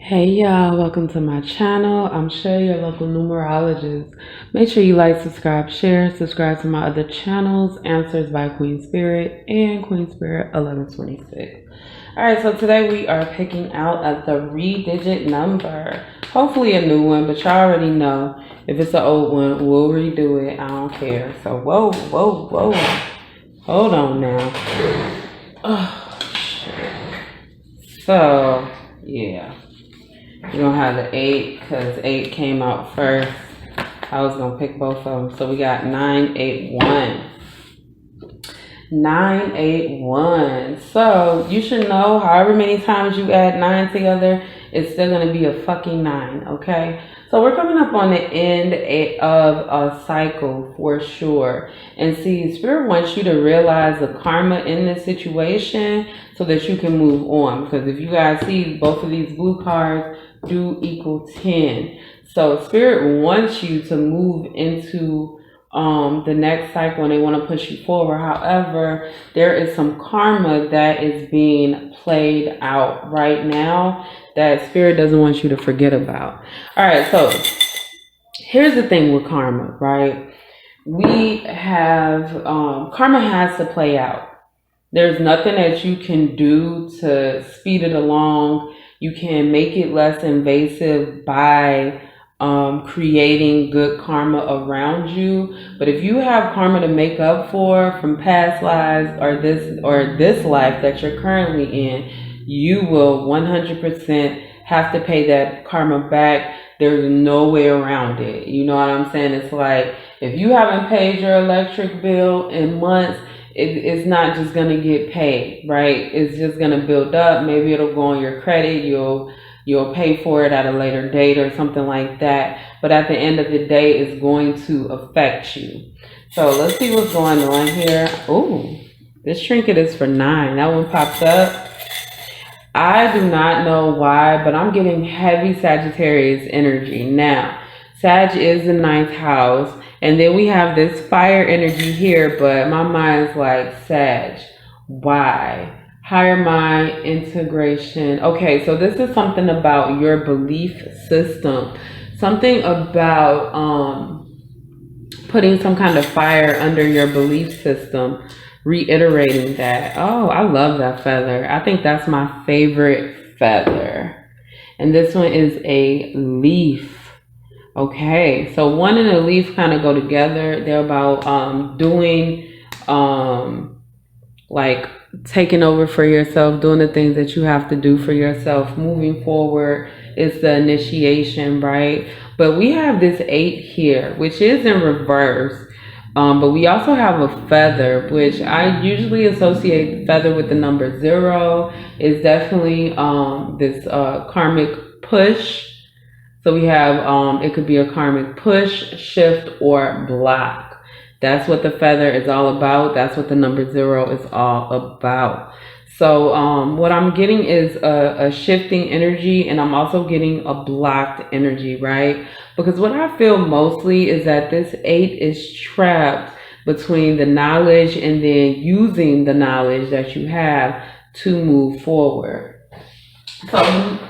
Hey y'all, welcome to my channel. I'm Shay, your local numerologist. Make sure you like, subscribe, share, subscribe to my other channels, Answers by Queen Spirit and Queen Spirit 1126. Alright, so today we are picking out a 3-digit number. Hopefully a new one, but y'all already know. If it's an old one, we'll redo it. I don't care. So whoa. Hold on now. Oh shit. So yeah. We're going to have the 8 because 8 came out first. I was going to pick both of them. So we got 981. 981. So you should know however many times you add 9 together, it's still going to be a fucking 9, okay? So we're coming up on the end of a cycle for sure. And see, Spirit wants you to realize the karma in this situation so that you can move on. Because if you guys see, both of these blue cards do equal 10. So Spirit wants you to move into the next cycle and they want to push you forward. However, there is some karma that is being played out right now that Spirit doesn't want you to forget about. All right, so here's the thing with karma, right? We have karma has to play out. There's nothing that you can do to speed it along. You can make it less invasive by creating good karma around you. But if you have karma to make up for from past lives or this life that you're currently in, you will 100% have to pay that karma back. There's no way around it. You know what I'm saying? It's like if you haven't paid your electric bill in months, it's not just going to get paid, right? It's just going to build up. Maybe it'll go on your credit. You'll pay for it at a later date or something like that. But at the end of the day, it's going to affect you. So let's see what's going on here. Oh, this trinket is for 9. That one popped up. I do not know why, but I'm getting heavy Sagittarius energy. Now, Sag is the 9th house. And then we have this fire energy here, but my mind's like, Sag, why? Higher mind, integration. Okay, so this is something about your belief system. Something about putting some kind of fire under your belief system, reiterating that. Oh, I love that feather. I think that's my favorite feather. And this one is a leaf. Okay, so one and a leaf kind of go together. They're about doing like taking over for yourself, doing the things that you have to do for yourself, moving forward. It's the initiation, right? But we have this 8 here, which is in reverse. But we also have a feather, which I usually associate feather with the number 0. It's definitely this karmic push. So we have, it could be a karmic push, shift, or block. That's what the feather is all about. That's what the number 0 is all about. So what I'm getting is a shifting energy, and I'm also getting a blocked energy, right? Because what I feel mostly is that this 8 is trapped between the knowledge and then using the knowledge that you have to move forward. So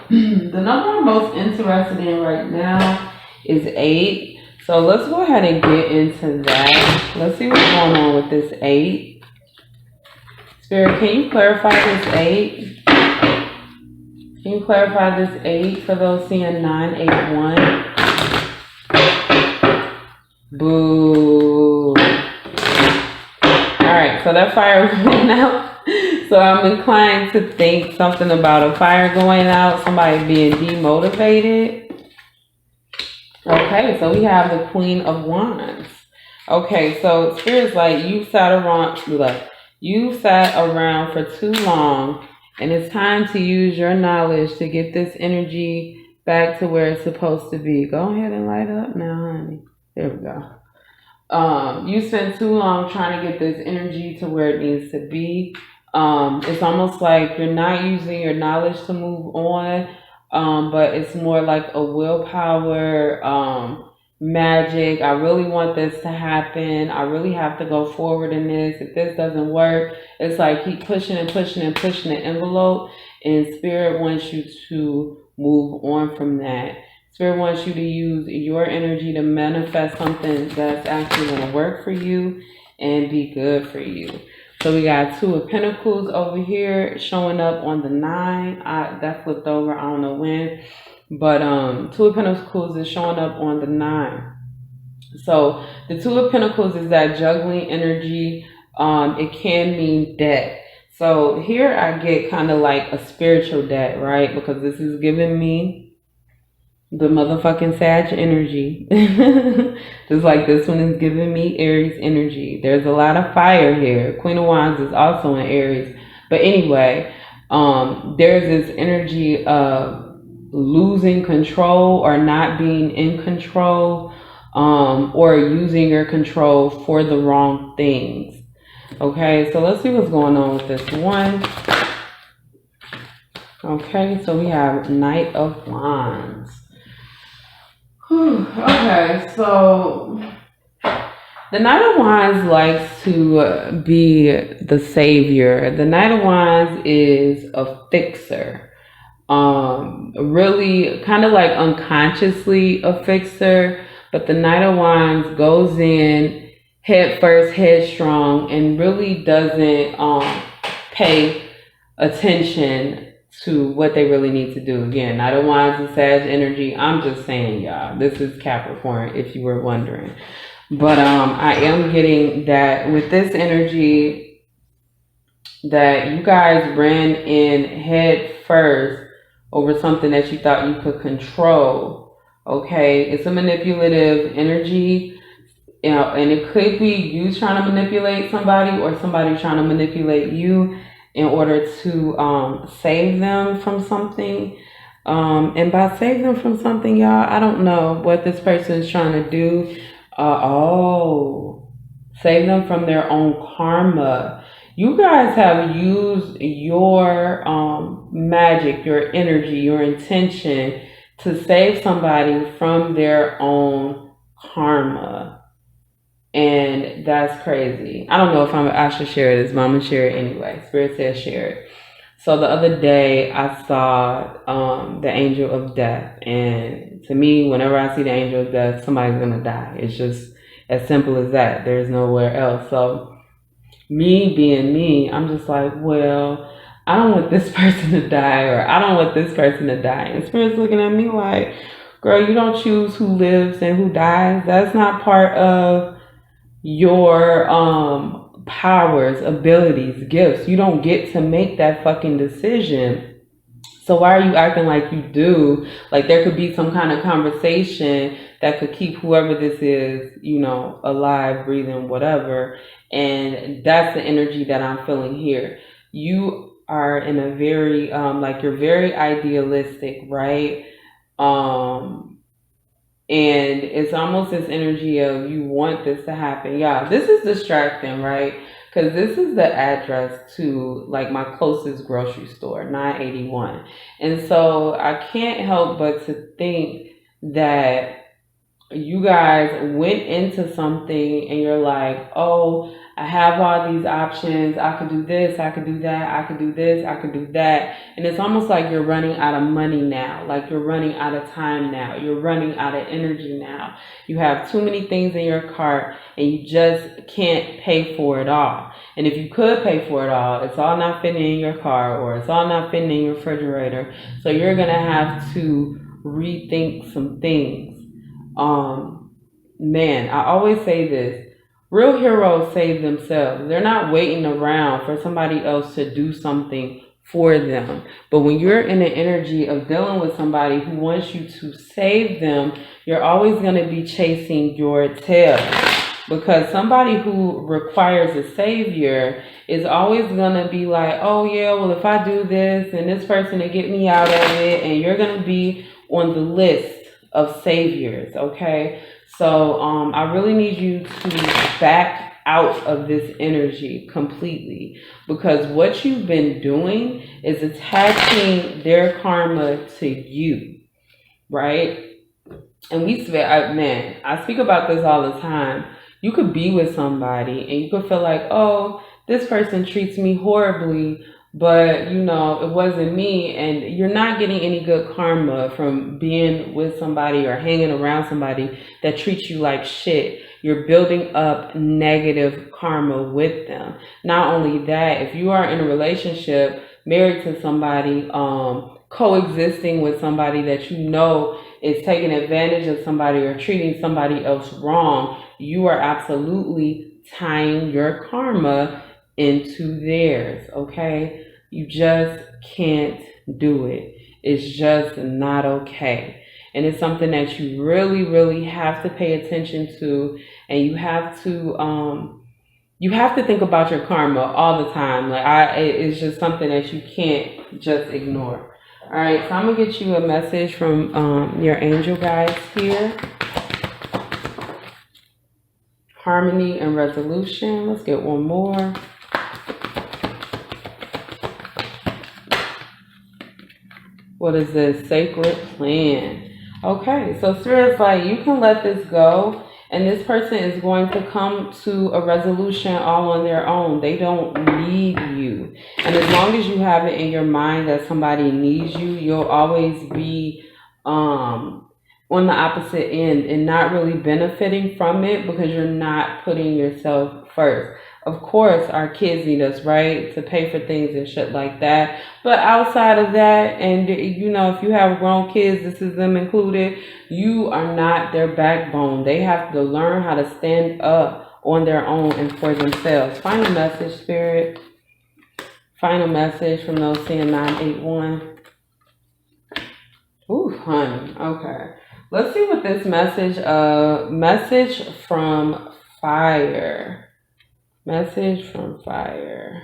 the number I'm most interested in right now is 8. So let's go ahead and get into that. Let's see what's going on with this 8. Spirit, can you clarify this 8? Can you clarify this 8 for those seeing 981? Boo. Alright, so that fire went out. So I'm inclined to think something about a fire going out, somebody being demotivated. Okay, so we have the Queen of Wands. Okay, so Spirit's like you sat around for too long, and it's time to use your knowledge to get this energy back to where it's supposed to be. Go ahead and light up now, honey. There we go. You spent too long trying to get this energy to where it needs to be. It's almost like you're not using your knowledge to move on, but it's more like a willpower, magic. I really want this to happen. I really have to go forward in this. If this doesn't work, it's like keep pushing and pushing and pushing the envelope, and Spirit wants you to move on from that. Spirit wants you to use your energy to manifest something that's actually going to work for you and be good for you. So we got Two of Pentacles over here showing up on the 9. That flipped over, I don't know when. But Two of Pentacles is showing up on the 9. So the Two of Pentacles is that juggling energy. It can mean debt. So here I get kind of like a spiritual debt, right? Because this is giving me the motherfucking Sag energy. Just like this one is giving me Aries energy. There's a lot of fire here. Queen of Wands is also in Aries. But anyway, there's this energy of losing control or not being in control, or using your control for the wrong things. Okay, so let's see what's going on with this one. Okay, so we have Knight of Wands. Okay, so the Knight of Wands likes to be the savior. The Knight of Wands is a fixer. Really kind of like unconsciously a fixer, but the Knight of Wands goes in head first, headstrong, and really doesn't pay attention to what they really need to do. Again, Knight of Wands is Sag energy. I'm just saying, y'all, this is Capricorn, if you were wondering. But I am getting that with this energy that you guys ran in head first over something that you thought you could control. Okay, it's a manipulative energy. You know, and it could be you trying to manipulate somebody or somebody trying to manipulate you in order to save them from something. And by save them from something, y'all, I don't know what this person is trying to do. Save them from their own karma. You guys have used your magic, your energy, your intention to save somebody from their own karma. And that's crazy. I don't know if I should share this, but I'm going to share it anyway. Spirit says share it. So the other day I saw the angel of death. And to me, whenever I see the angel of death, somebody's going to die. It's just as simple as that. There's nowhere else. So me being me, I'm just like, well, I don't want this person to die, or I don't want this person to die. And Spirit's looking at me like, girl, you don't choose who lives and who dies. That's not part of your powers, abilities, gifts. You don't get to make that fucking decision. So why are you acting like you do? Like there could be some kind of conversation that could keep whoever this is, you know, alive, breathing, whatever. And that's the energy that I'm feeling here. You are in a very like you're very idealistic, right? And it's almost this energy of you want this to happen. Yeah, this is distracting, right? Because this is the address to like my closest grocery store, 981. And so I can't help but to think that you guys went into something and you're like, oh, I have all these options. I could do this, I could do that, I could do this, I could do that. And it's almost like you're running out of money now. Like you're running out of time now. You're running out of energy now. You have too many things in your cart and you just can't pay for it all. And if you could pay for it all, it's all not fitting in your car or it's all not fitting in your refrigerator. So you're going to have to rethink some things. Man, I always say this. Real heroes save themselves. They're not waiting around for somebody else to do something for them. But when you're in the energy of dealing with somebody who wants you to save them, you're always going to be chasing your tail. Because somebody who requires a savior is always going to be like, oh yeah, well if I do this and this person will get me out of it, and you're going to be on the list of saviors, okay? So I really need you to back out of this energy completely, because what you've been doing is attaching their karma to you, right? And I speak about this all the time. You could be with somebody and you could feel like, oh, this person treats me horribly, but you know, it wasn't me. And you're not getting any good karma from being with somebody or hanging around somebody that treats you like shit. You're building up negative karma with them. Not only that, if you are in a relationship, married to somebody, coexisting with somebody that you know is taking advantage of somebody or treating somebody else wrong, you are absolutely tying your karma into theirs, okay? You just can't do it. It's just not okay. And it's something that you really, really have to pay attention to, and you have to think about your karma all the time. It's just something that you can't just ignore. All right, so I'm gonna get you a message from your angel guides here. Harmony and resolution. Let's get one more. What is this? Sacred plan. Okay, so Spirit's like, you can let this go, and this person is going to come to a resolution all on their own. They don't need you. And as long as you have it in your mind that somebody needs you, you'll always be on the opposite end and not really benefiting from it because you're not putting yourself first. Of course, our kids need us, right, to pay for things and shit like that. But outside of that, and you know, if you have grown kids, this is them included, you are not their backbone. They have to learn how to stand up on their own and for themselves. Final message, Spirit. Final message from those seeing 981. Ooh, honey. Okay. Let's see what this message from fire. Message from fire.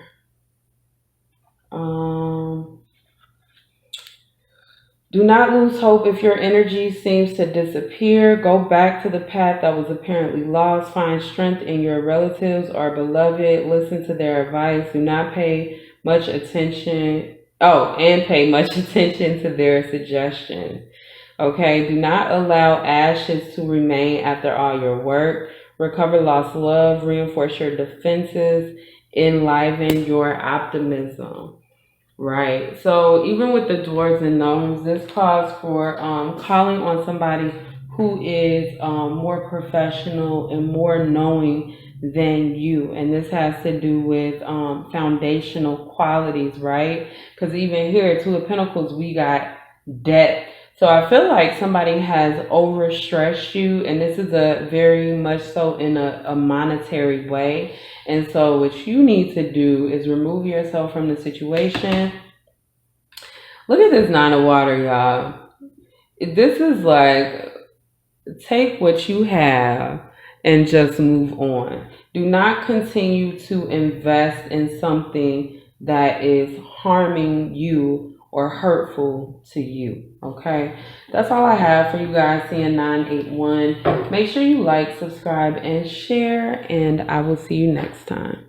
Do not lose hope if your energy seems to disappear. Go back to the path that was apparently lost. Find strength in your relatives or beloved. Listen to their advice. Do not pay much attention. Oh, and pay much attention to their suggestions. Okay, do not allow ashes to remain after all your work. Recover lost love, reinforce your defenses, enliven your optimism. Right. So even with the dwarves and gnomes, this calls for calling on somebody who is more professional and more knowing than you. And this has to do with foundational qualities, right? Because even here, Two of Pentacles, we got debt. So I feel like somebody has overstressed you, and this is a very much so in a monetary way. And so what you need to do is remove yourself from the situation. Look at this Nine of Water, y'all. This is like, take what you have and just move on. Do not continue to invest in something that is harming you or hurtful to you. Okay, that's all I have for you guys seeing 981. Make sure you like, subscribe, and share, and I will see you next time.